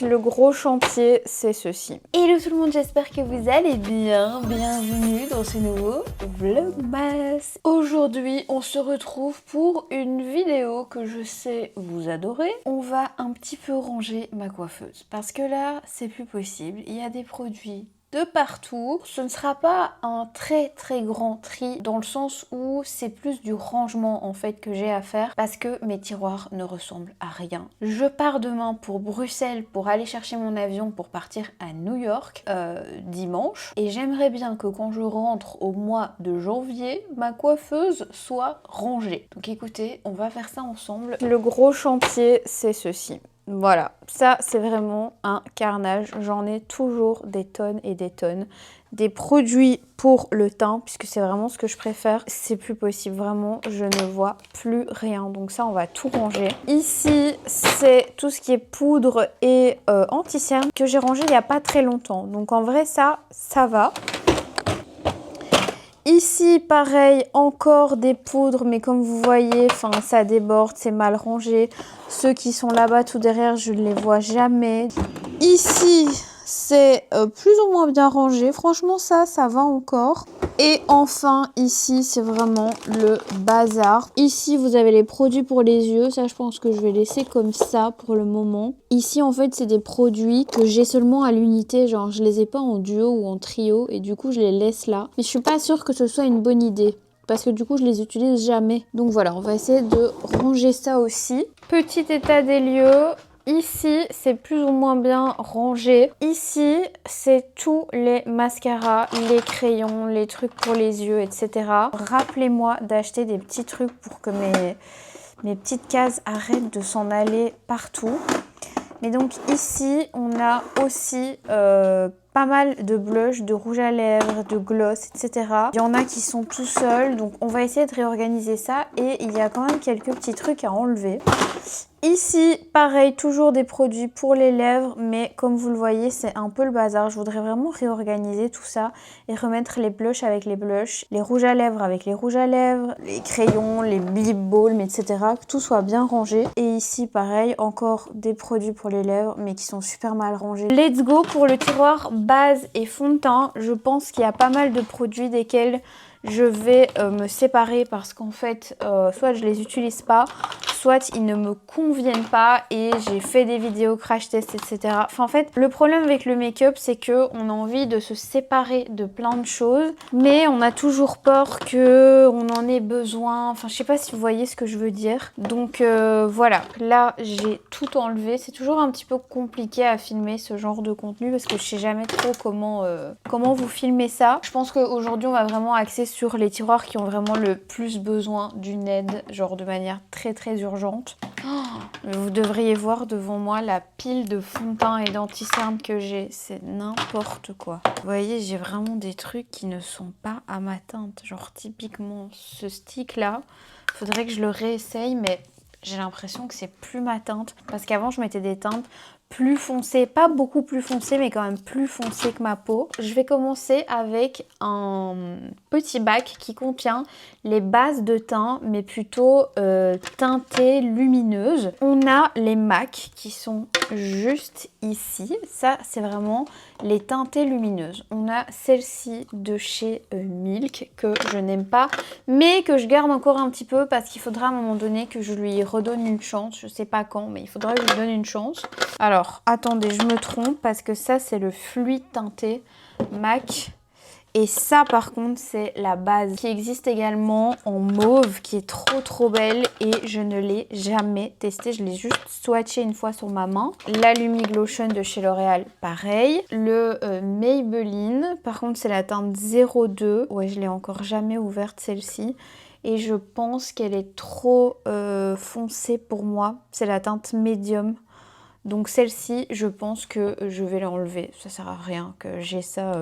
Le gros chantier, c'est ceci. Hello tout le monde, j'espère que vous allez bien. Bienvenue dans ce nouveau vlogmas. Aujourd'hui, on se retrouve pour une vidéo que je sais vous adorez. On va un petit peu ranger ma coiffeuse parce que là, c'est plus possible. Il y a des produits de partout. Ce ne sera pas un très grand tri dans le sens où c'est plus du rangement en fait que j'ai à faire parce que mes tiroirs ne ressemblent à rien. Je pars demain pour Bruxelles pour aller chercher mon avion pour partir à New York dimanche et j'aimerais bien que quand je rentre au mois de janvier, ma coiffeuse soit rangée. Donc écoutez, on va faire ça ensemble. Le gros chantier, c'est ceci. Voilà, ça c'est vraiment un carnage, j'en ai toujours des tonnes et des tonnes. Des produits pour le teint, puisque c'est vraiment ce que je préfère, c'est plus possible, vraiment je ne vois plus rien. Donc ça on va tout ranger. Ici c'est tout ce qui est poudre et anti-cerne que j'ai rangé il n'y a pas très longtemps. Donc en vrai ça va. Ici, pareil, encore des poudres, mais comme vous voyez, ça déborde, c'est mal rangé. Ceux qui sont là-bas tout derrière, je ne les vois jamais. Ici, c'est plus ou moins bien rangé. Franchement, ça va encore. Et enfin, ici, c'est vraiment le bazar. Ici, vous avez les produits pour les yeux. Ça, je pense que je vais laisser comme ça pour le moment. Ici, en fait, c'est des produits que j'ai seulement à l'unité. Genre, je les ai pas en duo ou en trio. Et du coup, je les laisse là. Mais je suis pas sûre que ce soit une bonne idée. Parce que du coup, je les utilise jamais. Donc voilà, on va essayer de ranger ça aussi. Petit état des lieux. Ici, c'est plus ou moins bien rangé. Ici, c'est tous les mascaras, les crayons, les trucs pour les yeux, etc. Rappelez-moi d'acheter des petits trucs pour que mes petites cases arrêtent de s'en aller partout. Mais donc ici, on a aussi pas mal de blush, de rouge à lèvres, de gloss, etc. Il y en a qui sont tout seuls, donc on va essayer de réorganiser ça. Et il y a quand même quelques petits trucs à enlever. Ici, pareil, toujours des produits pour les lèvres, mais comme vous le voyez, c'est un peu le bazar. Je voudrais vraiment réorganiser tout ça et remettre les blushs avec les blushs, les rouges à lèvres avec les rouges à lèvres, les crayons, les lip balms, etc. Que tout soit bien rangé. Et ici, pareil, encore des produits pour les lèvres, mais qui sont super mal rangés. Let's go pour le tiroir base et fond de teint. Je pense qu'il y a pas mal de produits desquels je vais me séparer parce qu'en fait, soit je les utilise pas, soit ils ne me conviennent pas et j'ai fait des vidéos crash test, etc. Enfin, en fait, le problème avec le make-up, c'est qu'on a envie de se séparer de plein de choses, mais on a toujours peur qu'on en ait besoin. Enfin, je sais pas si vous voyez ce que je veux dire. Donc voilà, là, j'ai tout enlevé. C'est toujours un petit peu compliqué à filmer ce genre de contenu parce que je sais jamais trop comment vous filmer ça. Je pense qu'aujourd'hui, on va vraiment axer sur les tiroirs qui ont vraiment le plus besoin d'une aide, genre de manière très urgente. Oh, vous devriez voir devant moi la pile de fond de teint et d'anti-cerne que j'ai. C'est n'importe quoi. Vous voyez, j'ai vraiment des trucs qui ne sont pas à ma teinte. Genre typiquement ce stick là, faudrait que je le réessaye, mais j'ai l'impression que c'est plus ma teinte. Parce qu'avant, je mettais des teintes plus foncées, pas beaucoup plus foncées, mais quand même plus foncées que ma peau. Je vais commencer avec un petit bac qui contient les bases de teint, mais plutôt teintées lumineuses. On a les MAC qui sont juste ici. Ça, c'est vraiment les teintées lumineuses. On a celle-ci de chez Milk que je n'aime pas, mais que je garde encore un petit peu parce qu'il faudra à un moment donné que je lui redonne une chance. Je sais pas quand, mais il faudra que je lui donne une chance. Alors, attendez, je me trompe parce que ça, c'est le fluide teinté MAC. Et ça par contre c'est la base qui existe également en mauve qui est trop belle et je ne l'ai jamais testée, je l'ai juste swatché une fois sur ma main. La Lumi Glotion de chez L'Oréal pareil. Le Maybelline par contre c'est la teinte 02, ouais je l'ai encore jamais ouverte celle-ci. Et je pense qu'elle est trop foncée pour moi, c'est la teinte médium. Donc celle-ci, je pense que je vais l'enlever. Ça sert à rien que j'ai ça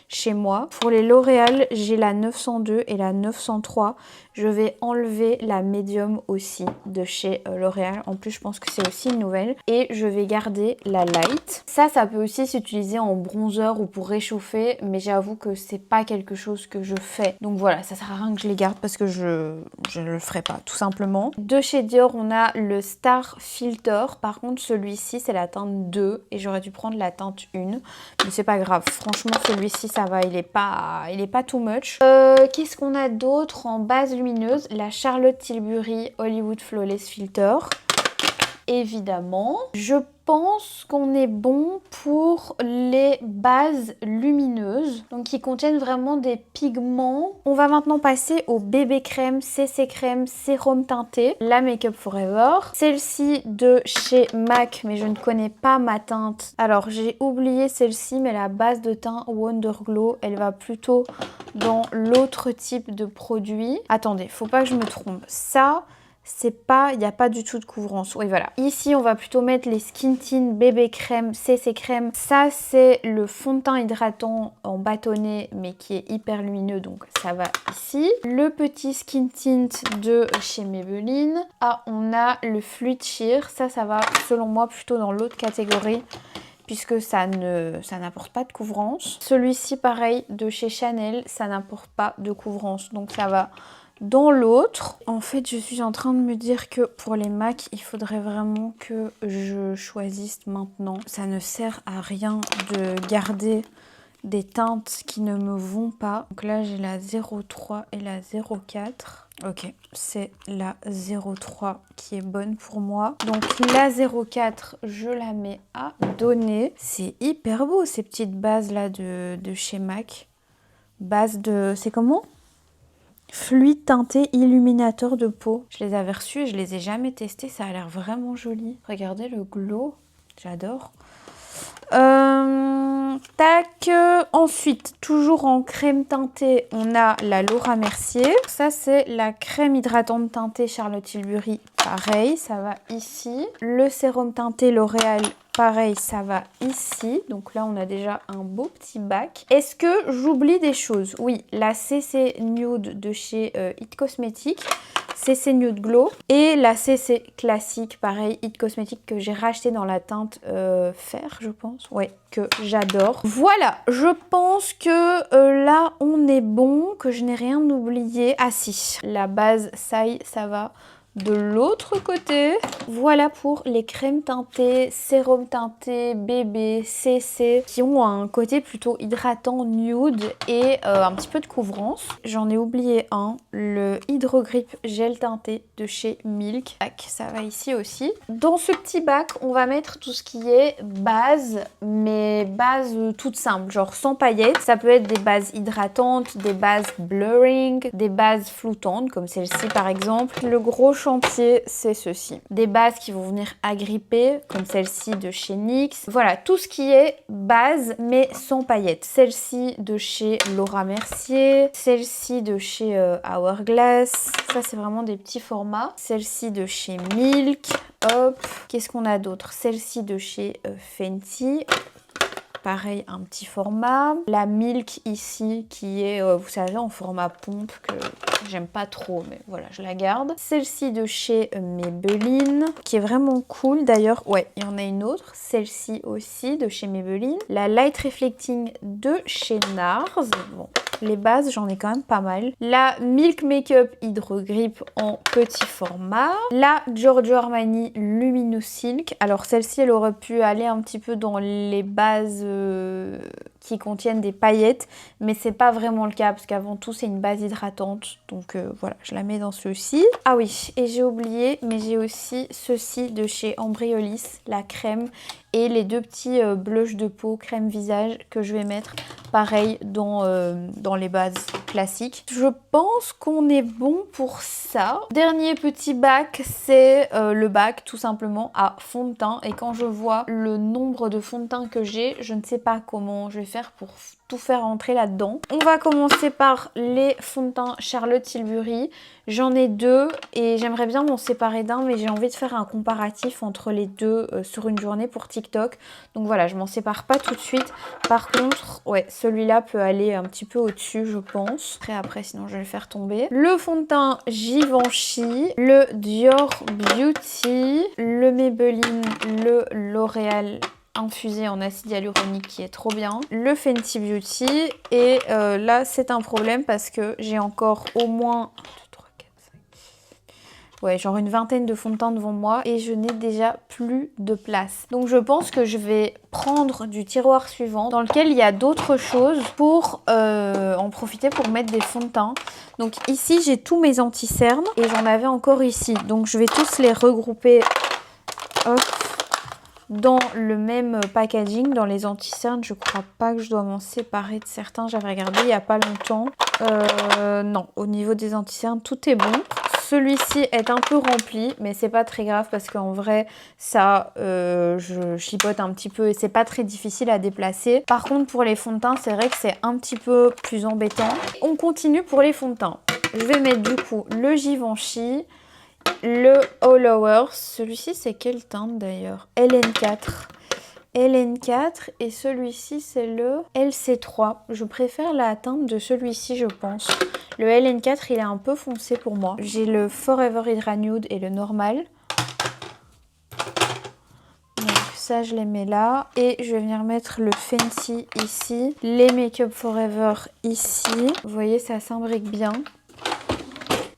chez moi. Pour les L'Oréal, j'ai la 902 et la 903. Je vais enlever la médium aussi de chez L'Oréal. En plus, je pense que c'est aussi une nouvelle. Et je vais garder la light. Ça peut aussi s'utiliser en bronzer ou pour réchauffer. Mais j'avoue que c'est pas quelque chose que je fais. Donc voilà, ça sert à rien que je les garde parce que je ne le ferai pas, tout simplement. De chez Dior, on a le Star Filter. Par contre, celui celui-ci c'est la teinte 2 et j'aurais dû prendre la teinte 1. Mais c'est pas grave, franchement celui-ci ça va, il est pas too much. Qu'est-ce qu'on a d'autre en base lumineuse? La Charlotte Tilbury Hollywood Flawless Filter. Évidemment, je pense qu'on est bon pour les bases lumineuses, donc qui contiennent vraiment des pigments. On va maintenant passer au bébé crème, CC crème, sérum teinté, la Make Up Forever. Celle-ci de chez MAC, mais je ne connais pas ma teinte. Alors j'ai oublié celle-ci, mais la base de teint Wonder Glow, elle va plutôt dans l'autre type de produit. Attendez, faut pas que je me trompe. Ça, c'est pas, il n'y a pas du tout de couvrance. Oui, voilà. Ici, on va plutôt mettre les Skin Tint bébé crème, CC crème. Ça, c'est le fond de teint hydratant en bâtonnet, mais qui est hyper lumineux, donc ça va ici. Le petit Skin Tint de chez Maybelline. Ah, on a le Fluid Sheer. Ça va, selon moi, plutôt dans l'autre catégorie, puisque ça n'apporte pas de couvrance. Celui-ci, pareil, de chez Chanel, ça n'apporte pas de couvrance, donc ça va dans l'autre. En fait, je suis en train de me dire que pour les MAC, il faudrait vraiment que je choisisse maintenant. Ça ne sert à rien de garder des teintes qui ne me vont pas. Donc là, j'ai la 03 et la 04. Ok, c'est la 03 qui est bonne pour moi. Donc la 04, je la mets à donner. C'est hyper beau ces petites bases là de chez MAC. Base de... c'est comment ? Fluide teinté illuminateur de peau. Je les avais reçus et je les ai jamais testés. Ça a l'air vraiment joli. Regardez le glow. J'adore. Tac. Ensuite, toujours en crème teintée, on a la Laura Mercier. Ça, c'est la crème hydratante teintée Charlotte Tilbury. Pareil, ça va ici. Le sérum teinté L'Oréal. Pareil, ça va ici. Donc là, on a déjà un beau petit bac. Est-ce que j'oublie des choses? Oui, la CC Nude de chez It Cosmetics. CC Nude Glow. Et la CC classique, pareil, It Cosmetics, que j'ai racheté dans la teinte fer, je pense. Ouais, que j'adore. Voilà, je pense que là, on est bon, que je n'ai rien oublié. Ah si, la base Sai, ça va de l'autre côté. Voilà pour les crèmes teintées, sérum teinté, bébé, CC, qui ont un côté plutôt hydratant, nude et un petit peu de couvrance. J'en ai oublié un, le Hydro Grip gel teinté de chez Milk. Ça va ici aussi. Dans ce petit bac, on va mettre tout ce qui est base, mais base toute simple, genre sans paillettes. Ça peut être des bases hydratantes, des bases blurring, des bases floutantes, comme celle-ci par exemple. Le gros chantier, c'est ceci. Des bases qui vont venir agripper, comme celle-ci de chez NYX. Voilà, tout ce qui est base, mais sans paillettes. Celle-ci de chez Laura Mercier. Celle-ci de chez Hourglass. Ça, c'est vraiment des petits formats. Celle-ci de chez Milk. Hop. Qu'est-ce qu'on a d'autre? Celle-ci de chez Fenty. Pareil, un petit format. La Milk ici qui est, vous savez, en format pompe que j'aime pas trop, mais voilà, je la garde. Celle-ci de chez Maybelline qui est vraiment cool. D'ailleurs, ouais, il y en a une autre. Celle-ci aussi de chez Maybelline. La Light Reflecting de chez NARS. Bon, les bases, j'en ai quand même pas mal. La Milk Makeup Hydro Grip en petit format. La Giorgio Armani Luminous Silk. Alors celle-ci, elle aurait pu aller un petit peu dans les bases qui contiennent des paillettes, mais c'est pas vraiment le cas parce qu'avant tout c'est une base hydratante, donc voilà, je la mets dans ceci. Ah oui, et j'ai oublié, mais j'ai aussi ceci de chez Embryolisse, la crème, et les deux petits blushs de peau crème visage que je vais mettre pareil dans les bases classiques. Je pense qu'on est bon pour ça. Dernier petit bac, c'est le bac tout simplement à fond de teint, et quand je vois le nombre de fonds de teint que j'ai, je ne sais pas comment je vais faire pour tout faire entrer là-dedans. On va commencer par les fonds de teint Charlotte Tilbury. J'en ai deux et j'aimerais bien m'en séparer d'un, mais j'ai envie de faire un comparatif entre les deux sur une journée pour TikTok. Donc voilà, je m'en sépare pas tout de suite. Par contre, ouais, celui-là peut aller un petit peu au-dessus, je pense. Après, sinon je vais le faire tomber. Le fond de teint Givenchy, le Dior Beauty, le Maybelline, le L'Oréal infusé en acide hyaluronique qui est trop bien, le Fenty Beauty, et là c'est un problème parce que j'ai encore au moins 1, 2, 3, 4, 5, ouais, genre une vingtaine de fonds de teint devant moi et je n'ai déjà plus de place. Donc je pense que je vais prendre du tiroir suivant dans lequel il y a d'autres choses pour en profiter pour mettre des fonds de teint. Donc ici j'ai tous mes anti-cernes et j'en avais encore ici. Donc je vais tous les regrouper, hop, dans le même packaging. Dans les anti-cernes, je crois pas que je dois m'en séparer de certains. J'avais regardé il y a pas longtemps. Non, au niveau des anti-cernes, tout est bon. Celui-ci est un peu rempli, mais c'est pas très grave parce qu'en vrai, ça, je chipote un petit peu et c'est pas très difficile à déplacer. Par contre, pour les fonds de teint, c'est vrai que c'est un petit peu plus embêtant. On continue pour les fonds de teint. Je vais mettre du coup le Givenchy, le All Hours. Celui-ci, c'est quelle teinte d'ailleurs? LN4. LN4 et celui-ci c'est le LC3. Je préfère la teinte de celui-ci je pense. Le LN4 il est un peu foncé pour moi. J'ai le Forever Hydra Nude et le normal. Donc ça je les mets là. Et je vais venir mettre le Fenty ici. Les Make Up Forever ici. Vous voyez ça s'imbrique bien.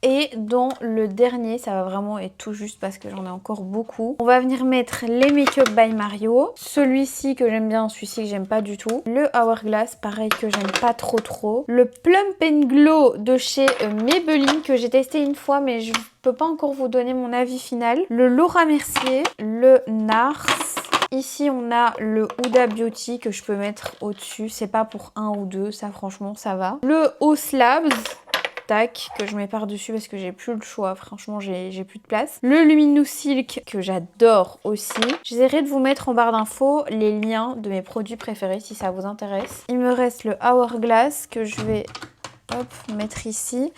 Et dans le dernier, ça va vraiment être tout juste parce que j'en ai encore beaucoup. On va venir mettre les Make Up by Mario. Celui-ci que j'aime bien, celui-ci que j'aime pas du tout. Le Hourglass, pareil que j'aime pas trop. Le Plump and Glow de chez Maybelline que j'ai testé une fois mais je peux pas encore vous donner mon avis final. Le Laura Mercier, le NARS. Ici, on a le Huda Beauty que je peux mettre au-dessus. C'est pas pour un ou deux, ça franchement, ça va. Le Haus Labs. Tac, que je mets par-dessus parce que j'ai plus le choix, franchement j'ai plus de place. Le Luminous Silk que j'adore aussi. J'essaierai de vous mettre en barre d'infos les liens de mes produits préférés si ça vous intéresse. Il me reste le Hourglass que je vais mettre ici.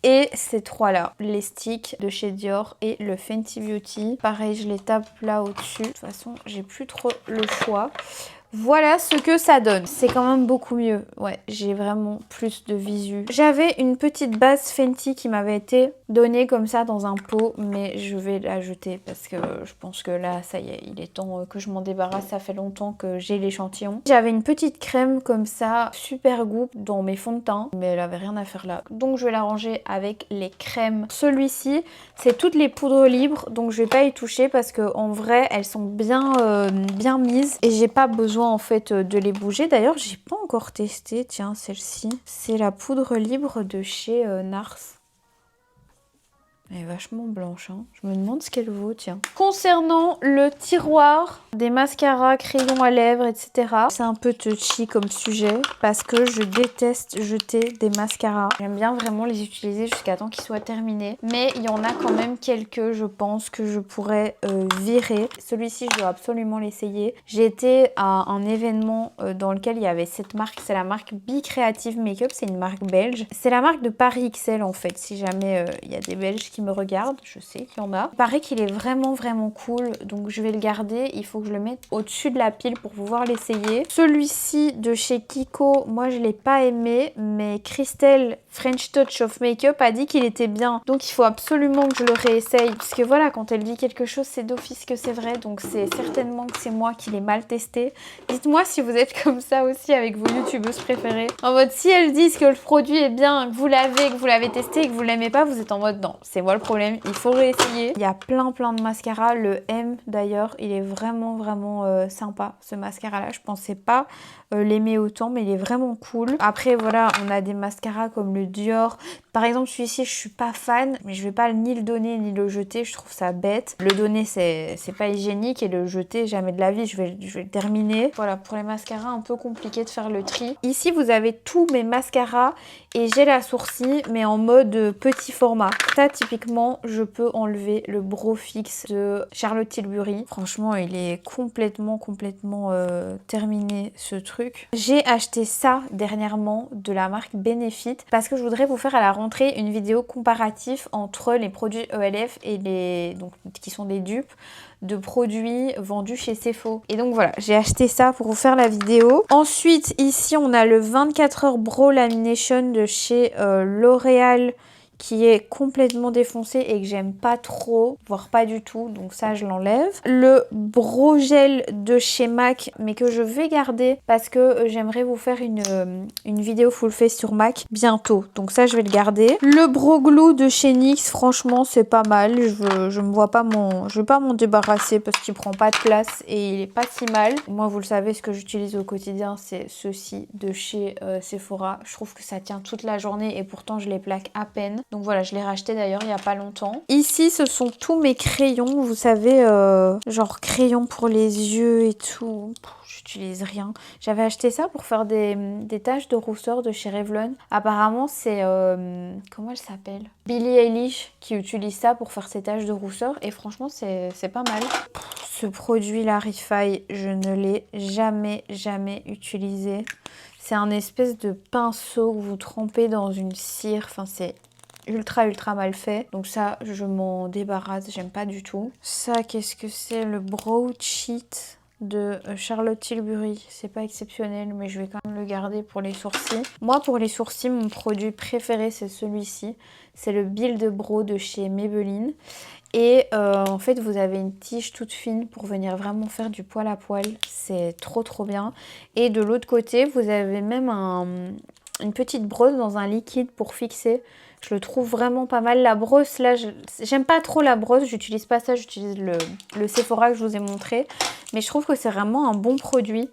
Et ces trois là, les sticks de chez Dior et le Fenty Beauty. Pareil, je les tape là au-dessus. De toute façon, j'ai plus trop le choix. Voilà ce que ça donne. C'est quand même beaucoup mieux. Ouais, j'ai vraiment plus de visu. J'avais une petite base Fenty qui m'avait été donnée comme ça dans un pot, mais je vais la jeter parce que je pense que là, ça y est, il est temps que je m'en débarrasse. Ça fait longtemps que j'ai l'échantillon. J'avais une petite crème comme ça, super goût dans mes fonds de teint, mais elle avait rien à faire là. Donc je vais la ranger avec les crèmes. Celui-ci, c'est toutes les poudres libres, donc je vais pas y toucher parce que en vrai, elles sont bien mises et j'ai pas besoin en fait de les bouger. D'ailleurs j'ai pas encore testé, tiens celle-ci, c'est la poudre libre de chez NARS. Elle est vachement blanche, hein. Je me demande ce qu'elle vaut, tiens. Concernant le tiroir des mascaras, crayons à lèvres, etc. C'est un peu touchy comme sujet parce que je déteste jeter des mascaras. J'aime bien vraiment les utiliser jusqu'à temps qu'ils soient terminés. Mais il y en a quand même quelques, je pense, que je pourrais virer. Celui-ci, je dois absolument l'essayer. J'ai été à un événement dans lequel il y avait cette marque. C'est la marque Be Creative Makeup. C'est une marque belge. C'est la marque de Paris XL en fait. Si jamais il y a des Belges qui me regardent, je sais qu'il y en a. Il paraît qu'il est vraiment cool, donc je vais le garder. Il faut que je le mette au-dessus de la pile pour pouvoir l'essayer. Celui-ci de chez Kiko, moi je l'ai pas aimé, mais Christelle French Touch of Makeup a dit qu'il était bien, donc il faut absolument que je le réessaye, parce que voilà, quand elle dit quelque chose, c'est d'office que c'est vrai, donc c'est certainement que c'est moi qui l'ai mal testé. Dites-moi si vous êtes comme ça aussi avec vos youtubeuses préférées. En mode, si elles disent que le produit est bien, que vous l'avez testé et que vous l'aimez pas, vous êtes en mode non, c'est moi le problème, il faut réessayer. Il y a plein de mascaras. Le M d'ailleurs, il est vraiment sympa ce mascara là. Je pensais pas l'aimer autant, mais il est vraiment cool. Après voilà, on a des mascaras comme le Dior. Par exemple celui-ci, je suis pas fan, mais je vais pas ni le donner ni le jeter, je trouve ça bête. Le donner c'est pas hygiénique et le jeter jamais de la vie, je vais le terminer. Voilà, pour les mascaras un peu compliqué de faire le tri. Ici vous avez tous mes mascaras et j'ai la sourcille mais en mode petit format. Ça typiquement je peux enlever le Brow Fix de Charlotte Tilbury. Franchement il est complètement terminé ce truc. J'ai acheté ça dernièrement de la marque Benefit parce que je voudrais vous faire à la rentrée une vidéo comparatif entre les produits ELF et les qui sont des dupes de produits vendus chez Sephora. Et donc voilà, j'ai acheté ça pour vous faire la vidéo. Ensuite, ici, on a le 24 heures Brow Lamination de chez L'Oréal qui est complètement défoncé et que j'aime pas trop, voire pas du tout, donc ça je l'enlève. Le Brow Gel de chez MAC, mais que je vais garder parce que j'aimerais vous faire une vidéo full face sur MAC bientôt, donc ça je vais le garder. Le Brow Glue de chez NYX, franchement c'est pas mal, je vais pas m'en débarrasser parce qu'il prend pas de place et il est pas si mal. Moi vous le savez, ce que j'utilise au quotidien c'est ceci de chez Sephora. Je trouve que ça tient toute la journée et pourtant je les plaque à peine. Donc voilà, je l'ai racheté d'ailleurs il y a pas longtemps. Ici ce sont tous mes crayons, vous savez, genre crayons pour les yeux et tout. J'utilise rien. J'avais acheté ça pour faire des taches de rousseur de chez Revlon. Apparemment c'est... comment elle s'appelle? Billie Eilish qui utilise ça pour faire ses taches de rousseur et franchement c'est pas mal. Ce produit la Refy, je ne l'ai jamais utilisé. C'est un espèce de pinceau que vous trempez dans une cire. Enfin, c'est ultra mal fait. Donc ça, je m'en débarrasse. J'aime pas du tout. Ça, qu'est-ce que c'est? Le Brow Cheat de Charlotte Tilbury. C'est pas exceptionnel, mais je vais quand même le garder pour les sourcils. Moi, pour les sourcils, mon produit préféré, c'est celui-ci. C'est le Build Brow de chez Maybelline. Et en fait, vous avez une tige toute fine pour venir vraiment faire du poil à poil. C'est trop bien. Et de l'autre côté, vous avez même une petite brosse dans un liquide pour fixer. Je le trouve vraiment pas mal. La brosse, là, j'aime pas trop la brosse. J'utilise pas ça, j'utilise le Sephora que je vous ai montré. Mais je trouve que c'est vraiment un bon produit.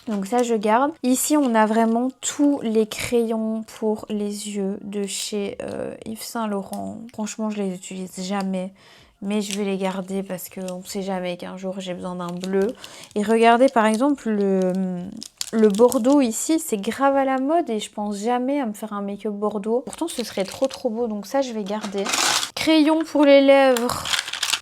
Donc ça je garde. Ici on a vraiment tous les crayons pour les yeux de chez Yves Saint Laurent. Franchement je les utilise jamais. Mais je vais les garder parce qu'on ne sait jamais qu'un jour j'ai besoin d'un bleu. Et regardez par exemple le bordeaux ici, c'est grave à la mode et je pense jamais à me faire un make-up bordeaux. Pourtant ce serait trop beau, donc ça je vais garder. Crayon pour les lèvres.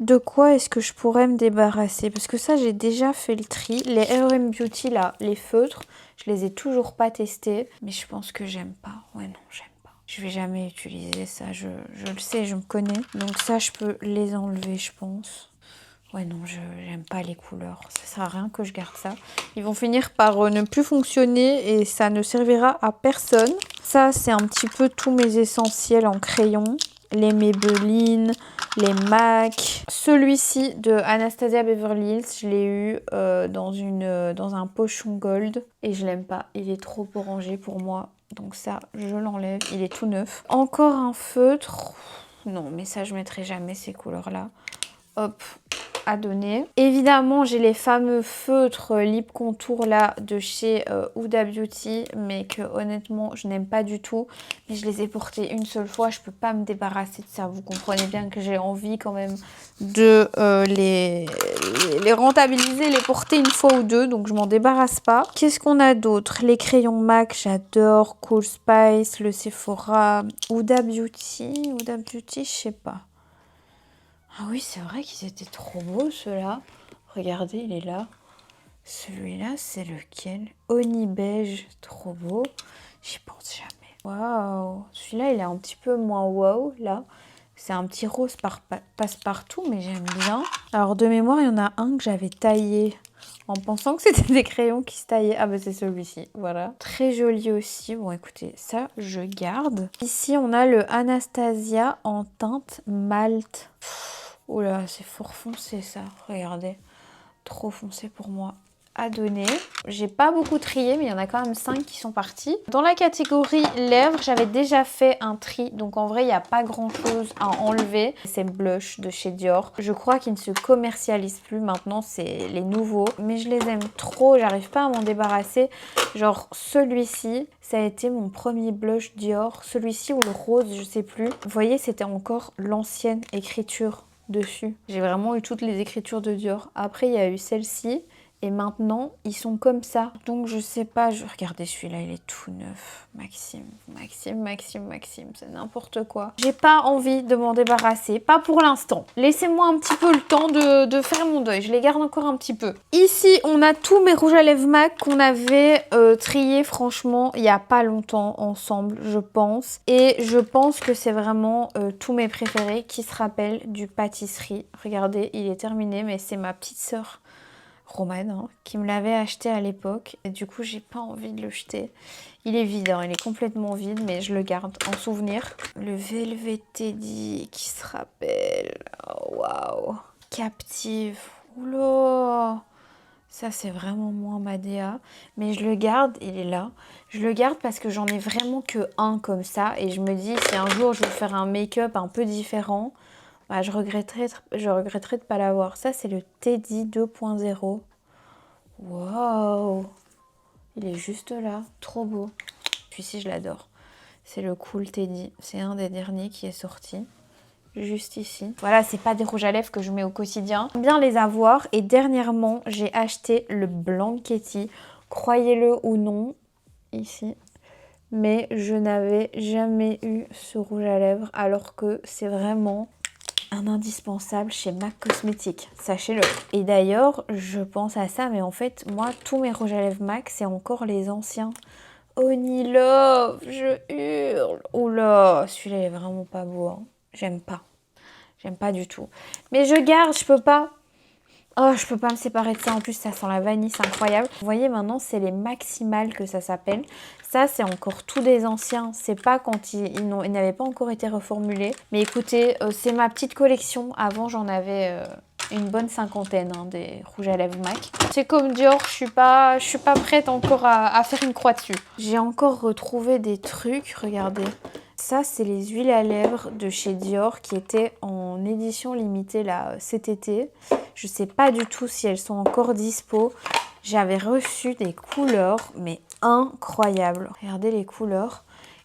De quoi est-ce que je pourrais me débarrasser? Parce que ça, j'ai déjà fait le tri. Les RM Beauty, là, les feutres, je les ai toujours pas testés. Mais je pense que j'aime pas. Ouais, non, j'aime pas. Je vais jamais utiliser ça. Je le sais, je me connais. Donc ça, je peux les enlever, je pense. Ouais, non, j'aime pas les couleurs. Ça sert à rien que je garde ça. Ils vont finir par ne plus fonctionner et ça ne servira à personne. Ça, c'est un petit peu tous mes essentiels en crayon. Les Maybelline, les MAC. Celui-ci de Anastasia Beverly Hills, je l'ai eu dans un pochon gold et je l'aime pas. Il est trop orangé pour moi. Donc ça, je l'enlève. Il est tout neuf. Encore un feutre. Non, mais ça, je mettrai jamais ces couleurs-là. Hop, à donner. Évidemment, j'ai les fameux feutres lip contour là de chez Huda Beauty, mais que honnêtement, je n'aime pas du tout. Mais je les ai portés une seule fois, je peux pas me débarrasser de ça. Vous comprenez bien que j'ai envie quand même de les rentabiliser, les porter une fois ou deux, donc je m'en débarrasse pas. Qu'est-ce qu'on a d'autre? Les crayons MAC, j'adore. Cool Spice, le Sephora, Huda Beauty, je sais pas. Ah oui, c'est vrai qu'ils étaient trop beaux ceux-là. Regardez, il est là. Celui-là, c'est lequel? Oni beige, trop beau. J'y pense jamais. Waouh! Celui-là, il est un petit peu moins wow, là. C'est un petit rose passe-partout, mais j'aime bien. Alors, de mémoire, il y en a un que j'avais taillé en pensant que c'était des crayons qui se taillaient. Ah bah c'est celui-ci, voilà. Très joli aussi. Bon, écoutez, ça, je garde. Ici, on a le Anastasia en teinte malt. Oula, c'est fort foncé ça, regardez. Trop foncé pour moi. À donner. J'ai pas beaucoup trié, mais il y en a quand même 5 qui sont partis. Dans la catégorie lèvres, j'avais déjà fait un tri. Donc en vrai, il n'y a pas grand chose à enlever. C'est blush de chez Dior. Je crois qu'ils ne se commercialisent plus maintenant, c'est les nouveaux. Mais je les aime trop, j'arrive pas à m'en débarrasser. Genre celui-ci, ça a été mon premier blush Dior. Celui-ci ou le rose, je sais plus. Vous voyez, c'était encore l'ancienne écriture dessus. J'ai vraiment eu toutes les écritures de Dior. Après, il y a eu celle-ci. Et maintenant, ils sont comme ça. Donc, je sais pas. Regardez, celui-là, il est tout neuf. Maxime, c'est n'importe quoi. J'ai pas envie de m'en débarrasser. Pas pour l'instant. Laissez-moi un petit peu le temps de faire mon deuil. Je les garde encore un petit peu. Ici, on a tous mes rouges à lèvres MAC qu'on avait triés, franchement, il y a pas longtemps ensemble, je pense. Et je pense que c'est vraiment tous mes préférés qui se rappellent du pâtisserie. Regardez, il est terminé, mais c'est ma petite sœur Romane, hein, qui me l'avait acheté à l'époque. Et du coup, j'ai pas envie de le jeter. Il est vide, hein, il est complètement vide, mais je le garde en souvenir. Le Velvet Teddy qui se rappelle. Oh, waouh. Captive. Oula. Ça, c'est vraiment moins ma DA. Mais je le garde, il est là. Je le garde parce que j'en ai vraiment que un comme ça. Et je me dis, si un jour je veux faire un make-up un peu différent, bah, je regretterais de pas l'avoir. Ça, c'est le Teddy 2.0. Waouh. Il est juste là. Trop beau. Celui-ci, je l'adore. C'est le Cool Teddy. C'est un des derniers qui est sorti. Juste ici. Voilà, c'est pas des rouges à lèvres que je mets au quotidien. J'aime bien les avoir. Et dernièrement, j'ai acheté le Blanchetti. Croyez-le ou non, ici. Mais je n'avais jamais eu ce rouge à lèvres. Alors que c'est vraiment un indispensable chez MAC Cosmetics. Sachez-le. Et d'ailleurs, je pense à ça. Mais en fait, moi, tous mes rouges à lèvres MAC, c'est encore les anciens. Honey Love, je hurle. Oula, celui-là est vraiment pas beau. Hein. J'aime pas. J'aime pas du tout. Mais je garde, je peux pas. Oh, je peux pas me séparer de ça. En plus, ça sent la vanille, c'est incroyable. Vous voyez, maintenant, c'est les Maximales que ça s'appelle. Ça, c'est encore tous des anciens. C'est pas quand ils n'avaient pas encore été reformulés. Mais écoutez, c'est ma petite collection. Avant, j'en avais une bonne cinquantaine, hein, des rouges à lèvres MAC. C'est comme Dior, je suis pas prête encore à faire une croix dessus. J'ai encore retrouvé des trucs, regardez. Ça, c'est les huiles à lèvres de chez Dior qui étaient en édition limitée là, cet été. Je sais pas du tout si elles sont encore dispo. J'avais reçu des couleurs, mais incroyables. Regardez les couleurs.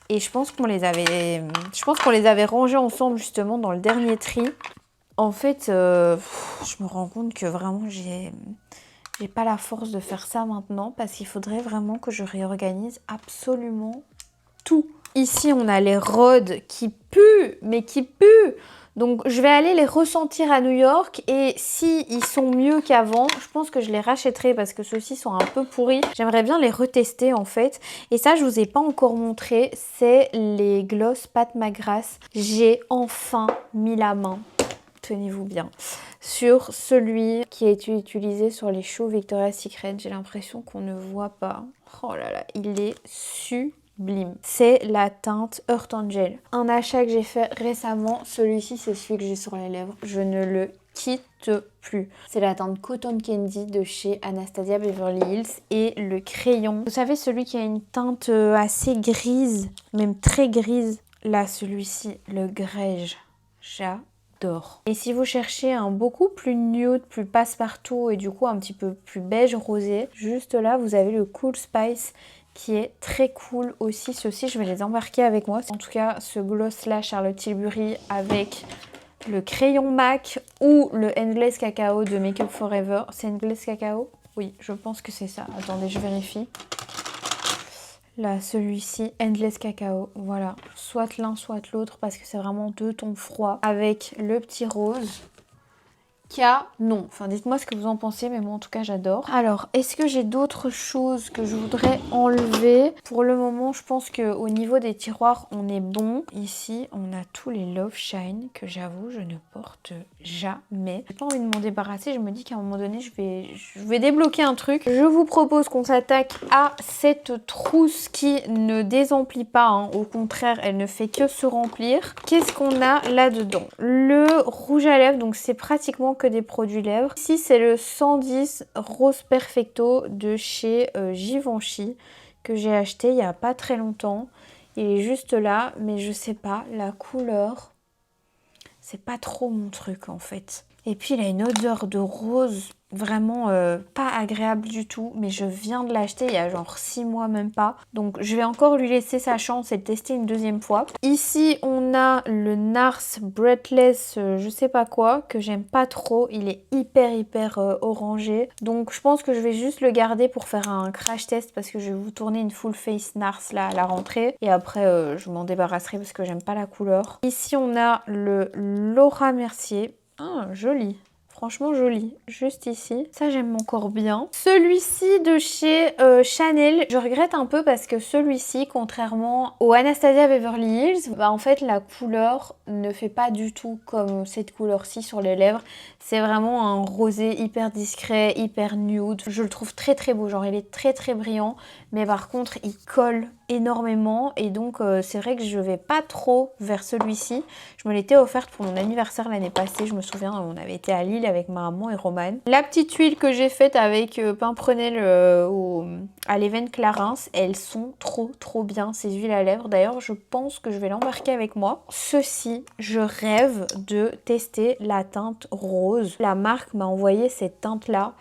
Et je pense qu'on les avait rangées ensemble justement dans le dernier tri. En fait, je me rends compte que vraiment, j'ai pas la force de faire ça maintenant parce qu'il faudrait vraiment que je réorganise absolument tout. Ici, on a les Rhodes qui puent, mais qui puent. Donc, je vais aller les ressentir à New York et si ils sont mieux qu'avant, je pense que je les rachèterai parce que ceux-ci sont un peu pourris. J'aimerais bien les retester en fait. Et ça, je vous ai pas encore montré, c'est les Gloss Pat McGrath. J'ai enfin mis la main, tenez-vous bien, sur celui qui a été utilisé sur les choux Victoria's Secret. J'ai l'impression qu'on ne voit pas. Oh là là, il est sublime. C'est la teinte Earth Angel. Un achat que j'ai fait récemment. Celui-ci, c'est celui que j'ai sur les lèvres. Je ne le quitte plus. C'est la teinte Cotton Candy de chez Anastasia Beverly Hills. Et le crayon. Vous savez, celui qui a une teinte assez grise, même très grise. Là, celui-ci, le Grège. J'adore. Et si vous cherchez un beaucoup plus nude, plus passe-partout et du coup un petit peu plus beige rosé, juste là, vous avez le Cool Spice qui est très cool aussi. Ceux-ci, je vais les embarquer avec moi. En tout cas, ce gloss-là, Charlotte Tilbury avec le crayon MAC ou le Endless Cacao de Make Up Forever. C'est Endless Cacao? Oui, je pense que c'est ça. Attendez, je vérifie. Là, celui-ci, Endless Cacao. Voilà, soit l'un, soit l'autre parce que c'est vraiment deux tons froids avec le petit rose. Non. Enfin, dites-moi ce que vous en pensez, mais moi en tout cas j'adore. Alors, est-ce que j'ai d'autres choses que je voudrais enlever? Pour le moment, je pense qu'au niveau des tiroirs, on est bon. Ici, on a tous les Love Shine que j'avoue, je ne porte jamais. J'ai pas envie de m'en débarrasser. Je me dis qu'à un moment donné, je vais débloquer un truc. Je vous propose qu'on s'attaque à cette trousse qui ne désemplit pas. Hein. Au contraire, elle ne fait que se remplir. Qu'est-ce qu'on a là-dedans? Le rouge à lèvres, donc c'est pratiquement que des produits lèvres. Ici, c'est le 110 Rose Perfecto de chez Givenchy que j'ai acheté il n'y a pas très longtemps. Il est juste là, mais je sais pas, la couleur, c'est pas trop mon truc en fait. Et puis il a une odeur de rose vraiment pas agréable du tout, mais je viens de l'acheter il y a genre 6 mois, même pas. Donc je vais encore lui laisser sa chance et le tester une deuxième fois. Ici on a le NARS Breathless je sais pas quoi, que j'aime pas trop. Il est hyper orangé. Donc je pense que je vais juste le garder pour faire un crash test parce que je vais vous tourner une full face NARS là à la rentrée. Et après je m'en débarrasserai parce que j'aime pas la couleur. Ici on a le Laura Mercier. Ah, joli. franchement joli, juste ici. Ça j'aime encore bien. Celui-ci de chez Chanel, je regrette un peu parce que celui-ci, contrairement au Anastasia Beverly Hills, bah en fait la couleur ne fait pas du tout comme cette couleur-ci sur les lèvres. C'est vraiment un rosé hyper discret, hyper nude. Je le trouve très très beau, genre il est très très brillant, mais par contre il colle énormément et donc c'est vrai que je vais pas trop vers celui-ci. Je me l'étais offerte pour mon anniversaire l'année passée, je me souviens, on avait été à Lille avec ma maman et Romane. La petite huile que j'ai faite avec Pimprenel à l'Even Clarins, elles sont trop bien ces huiles à lèvres. D'ailleurs je pense que je vais l'embarquer avec moi. Ceci, je rêve de tester la teinte rose. La marque m'a envoyé cette teinte là.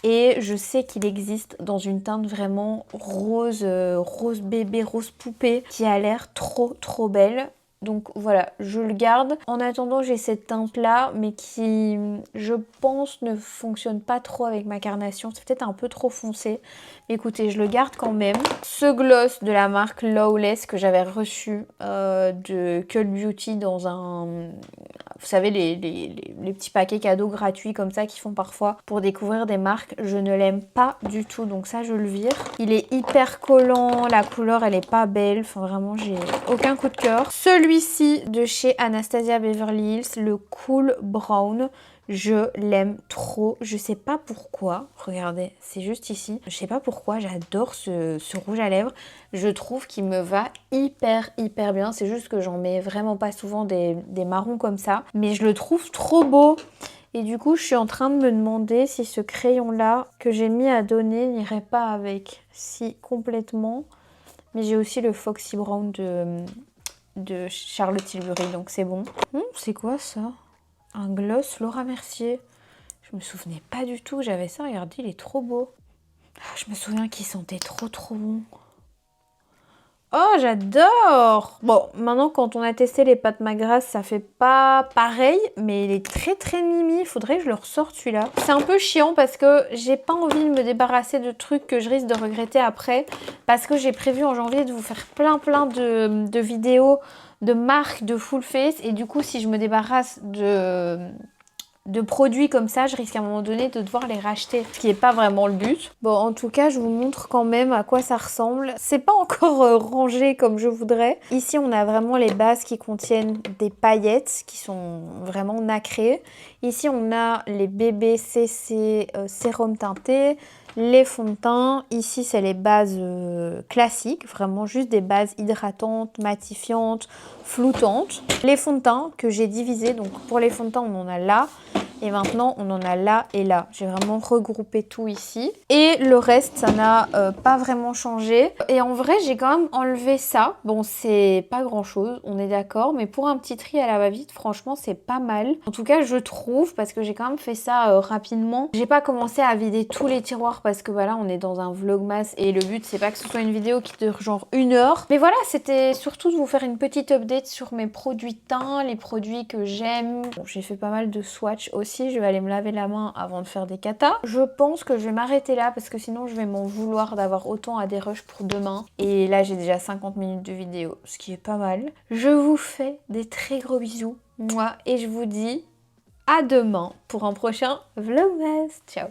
Et je sais qu'il existe dans une teinte vraiment rose, rose bébé, rose poupée, qui a l'air trop belle. Donc voilà, je le garde. En attendant, j'ai cette teinte là, mais qui, je pense, ne fonctionne pas trop avec ma carnation. C'est peut-être un peu trop foncé. Mais écoutez, je le garde quand même. Ce gloss de la marque Lawless que j'avais reçu de Cult Beauty dans un... Vous savez, les petits paquets cadeaux gratuits comme ça qu'ils font parfois pour découvrir des marques. Je ne l'aime pas du tout, donc ça je le vire. Il est hyper collant, la couleur elle est pas belle. Enfin vraiment, j'ai aucun coup de cœur. Celui-ci de chez Anastasia Beverly Hills, le Cool Brown. Je l'aime trop, je sais pas pourquoi, regardez, c'est juste ici. Je sais pas pourquoi, j'adore ce rouge à lèvres. Je trouve qu'il me va hyper bien, c'est juste que j'en mets vraiment pas souvent des marrons comme ça. Mais je le trouve trop beau. Et du coup, je suis en train de me demander si ce crayon-là que j'ai mis à donner n'irait pas avec. Si, complètement. Mais j'ai aussi le Foxy Brown de Charlotte Tilbury, donc c'est bon. C'est quoi ça ? Un gloss Laura Mercier. Je me souvenais pas du tout, j'avais ça, regardez, il est trop beau. Je me souviens qu'il sentait trop bon. Oh, j'adore! Bon, maintenant, quand on a testé les pâtes Magras, ça fait pas pareil, mais il est très mimi. Il faudrait que je le ressorte, celui-là. C'est un peu chiant parce que j'ai pas envie de me débarrasser de trucs que je risque de regretter après. Parce que j'ai prévu en janvier de vous faire plein de vidéos de marques de full face. Et du coup, si je me débarrasse de produits comme ça, je risque à un moment donné de devoir les racheter, ce qui n'est pas vraiment le but. Bon, en tout cas, je vous montre quand même à quoi ça ressemble. C'est pas encore rangé comme je voudrais. Ici, on a vraiment les bases qui contiennent des paillettes qui sont vraiment nacrées. Ici, on a les BBCC sérum teinté, les fonds de teint. Ici, c'est les bases classiques, vraiment juste des bases hydratantes, matifiantes, floutantes. Les fonds de teint que j'ai divisés, donc pour les fonds de teint, on en a là. Et maintenant, on en a là et là. J'ai vraiment regroupé tout ici. Et le reste, ça n'a pas vraiment changé. Et en vrai, j'ai quand même enlevé ça. Bon, c'est pas grand-chose, on est d'accord. Mais pour un petit tri à la va-vite, franchement, c'est pas mal. En tout cas, je trouve, parce que j'ai quand même fait ça rapidement. J'ai pas commencé à vider tous les tiroirs parce que voilà, on est dans un vlogmas. Et le but, c'est pas que ce soit une vidéo qui dure genre 1 heure. Mais voilà, c'était surtout de vous faire une petite update sur mes produits teint, les produits que j'aime. Bon, j'ai fait pas mal de swatch aussi. Je vais aller me laver la main avant de faire des katas. Je pense que je vais m'arrêter là parce que sinon je vais m'en vouloir d'avoir autant à des rushs pour demain. Et là j'ai déjà 50 minutes de vidéo, ce qui est pas mal. Je vous fais des très gros bisous, moi, et je vous dis à demain pour un prochain vlogmas. Ciao!